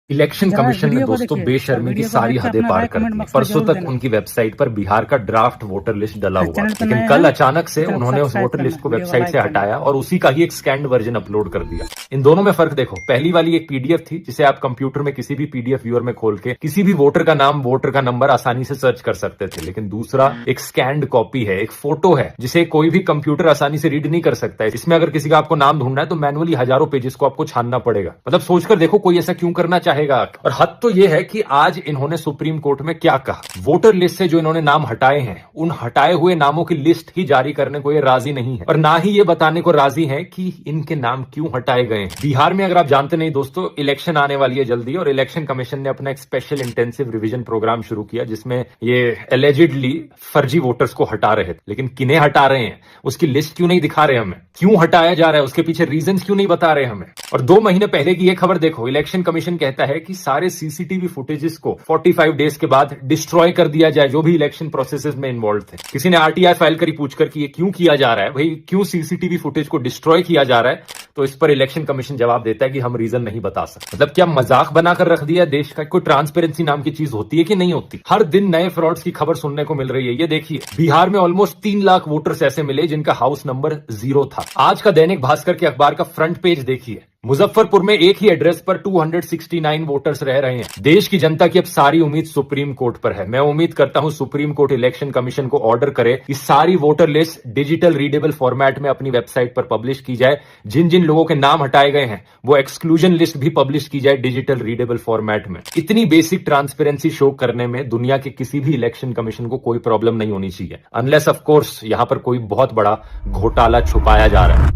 Election जरा commission ने video को दोस्तों देखिए, बेशर्मी की वीडियो को सारी देख के हदें अपना पार राय कर कमेंट दी। बॉक्स में परसों जरूर तक देना। उनकी वेबसाइट पर बिहार का ड्राफ्ट वोटर लिस्ट डला हुआ चैनल था, पर लेकिन नए कल हैं अचानक से तो उन्होंने उस सब्सक्राइब वोटर करना, लिस्ट को वीडियो को वेबसाइट से लाइक करना। हटाया और उसी का ही एक स्कैन्ड वर्जन अपलोड कर दिया। इन दोनों में फर्क देखो, पहली वाली एक पीडीएफ थी जिसे आप कंप्यूटर में किसी भी पीडीएफ व्यूअर में खोल के किसी भी वोटर का नाम, वोटर का नंबर आसानी से सर्च कर सकते थे, लेकिन दूसरा एक स्कैन्ड कॉपी है, एक फोटो है जिसे कोई भी कंप्यूटर आसानी से रीड नहीं कर सकता है। इसमें अगर किसी का आपको नाम ढूंढना है तो मैनुअली हजारों पेजेस को आपको छानना पड़ेगा। मतलब सोचकर देखो कोई ऐसा क्यों करना चाहेगा। और हद तो यह है कि आज इन्होंने सुप्रीम कोर्ट में क्या कहा। वोटर लिस्ट से जो इन्होंने नाम हटाए हैं, उन हटाए हुए नामों की लिस्ट ही जारी करने को ये राजी नहीं है और ना ही ये बताने को राजी है कि इनके नाम क्यों हटाए गए हैं। बिहार में अगर आप जानते नहीं दोस्तों, इलेक्शन आने वाली है जल्दी और इलेक्शन कमीशन ने अपना एक स्पेशल इंटेंसिव रिवीजन प्रोग्राम शुरू किया जिसमें ये एलिजिडली फर्जी वोटर्स को हटा रहे थे। लेकिन किन्हें हटा रहे हैं, उसकी लिस्ट क्यों नहीं दिखा रहे हमें, क्यों हटाया जा रहा है, उसके पीछे रीजंस क्यों नहीं बता रहे हमें। और 2 महीने पहले की ये खबर देखो, इलेक्शन कमीशन कहता है कि सारे सीसीटीवी फुटेजेस को 45 डेज के बाद डिस्ट्रॉय कर दिया जाए जो भी इलेक्शन प्रोसेसेस में इन्वॉल्व थे। किसी ने आरटीआई फाइल करी पूछकर कि ये क्यों किया जा रहा है, भाई क्यों सीसीटीवी फुटेज को डिस्ट्रॉय किया जा रहा है, तो इस पर इलेक्शन कमीशन जवाब देता है कि हम रीजन नहीं बता सकते। मतलब क्या मजाक बनाकर रख दिया देश का। कोई ट्रांसपेरेंसी नाम की चीज होती है कि नहीं होती। हर दिन नए फ्रॉड्स की खबर सुनने को मिल रही है। ये देखिए, बिहार में ऑलमोस्ट 3 लाख वोटर्स ऐसे मिले जिनका हाउस नंबर 0 था। आज का दैनिक भास्कर के अखबार का फ्रंट पेज देखिए, मुजफ्फरपुर में एक ही एड्रेस पर 269 वोटर्स रह रहे हैं। देश की जनता की अब सारी उम्मीद सुप्रीम कोर्ट पर है। मैं उम्मीद करता हूं सुप्रीम कोर्ट इलेक्शन कमीशन को ऑर्डर करे कि सारी voter list digital readable format में अपनी वेबसाइट पर पब्लिश की जाए। जिन जिन लोगों के नाम हटाए गए हैं वो एक्सक्लूजन लिस्ट भी पब्लिश की जाए डिजिटल रीडेबल फॉर्मेट में। इतनी बेसिक ट्रांसपेरेंसी शो करने में दुनिया के किसी भी इलेक्शन कमीशन को कोई प्रॉब्लम नहीं होनी चाहिए, अनलेस ऑफ कोर्स यहां पर कोई बहुत बड़ा घोटाला छुपाया जा रहा है।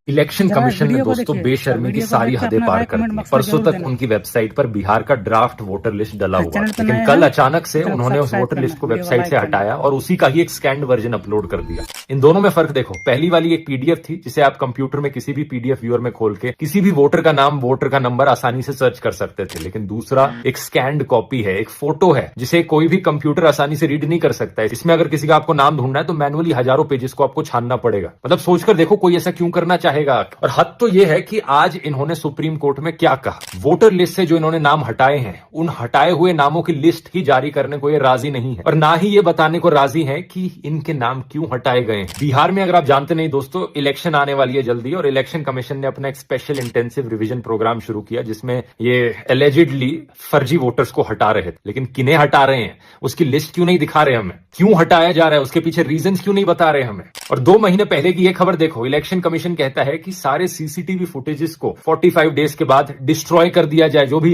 इलेक्शन जरा कमीशन ने वीडियो को दोस्तों देखिए, बेशर्मी की वीडियो को सारी देख के हदें अपना पार राय कर कमेंट दी। बॉक्स में परसों जरूर तक देना। उनकी वेबसाइट पर बिहार का ड्राफ्ट वोटर लिस्ट डला हुआ था, चैनल पर लेकिन नए कल हैं अचानक से तो उन्होंने उस सब्सक्राइब वोटर करना, लिस्ट को वीडियो को वेबसाइट से लाइक करना। हटाया और उसी का ही एक स्कैन्ड वर्जन अपलोड कर दिया। इन दोनों में फर्क देखो, पहली वाली एक पीडीएफ थी जिसे आप कंप्यूटर में किसी भी पीडीएफ व्यूअर में खोल के किसी भी वोटर का नाम, वोटर का नंबर आसानी से सर्च कर सकते थे, लेकिन दूसरा एक स्कैन्ड कॉपी है, एक फोटो है जिसे कोई भी कंप्यूटर आसानी से रीड नहीं कर सकता है। इसमें अगर किसी का आपको नाम ढूंढना है तो मैनुअली हजारों पेजेस को आपको छानना पड़ेगा। मतलब सोचकर देखो कोई ऐसा क्यों करना चाहेगा। और हद तो यह है कि आज इन्होंने सुप्रीम कोर्ट में क्या कहा। वोटर लिस्ट से जो इन्होंने नाम हटाए हैं, उन हटाए हुए नामों की लिस्ट ही जारी करने को ये राजी नहीं है और ना ही ये बताने को राजी है कि इनके नाम क्यों हटाए गए हैं। बिहार में अगर आप जानते नहीं दोस्तों, इलेक्शन आने वाली है जल्दी और इलेक्शन कमीशन ने अपना एक स्पेशल इंटेंसिव रिवीजन प्रोग्राम शुरू किया जिसमें ये एलिजिडली फर्जी वोटर्स को हटा रहे थे। लेकिन किन्हें हटा रहे हैं, उसकी लिस्ट क्यों नहीं दिखा रहे हमें, क्यों हटाया जा रहा है, उसके पीछे रीजंस क्यों नहीं बता रहे हमें। और 2 महीने पहले की ये खबर देखो, इलेक्शन कमीशन कहता है कि सारे सीसीटीवी फुटेजेस को 45 डेज के बाद डिस्ट्रॉय कर दिया जाए जो भी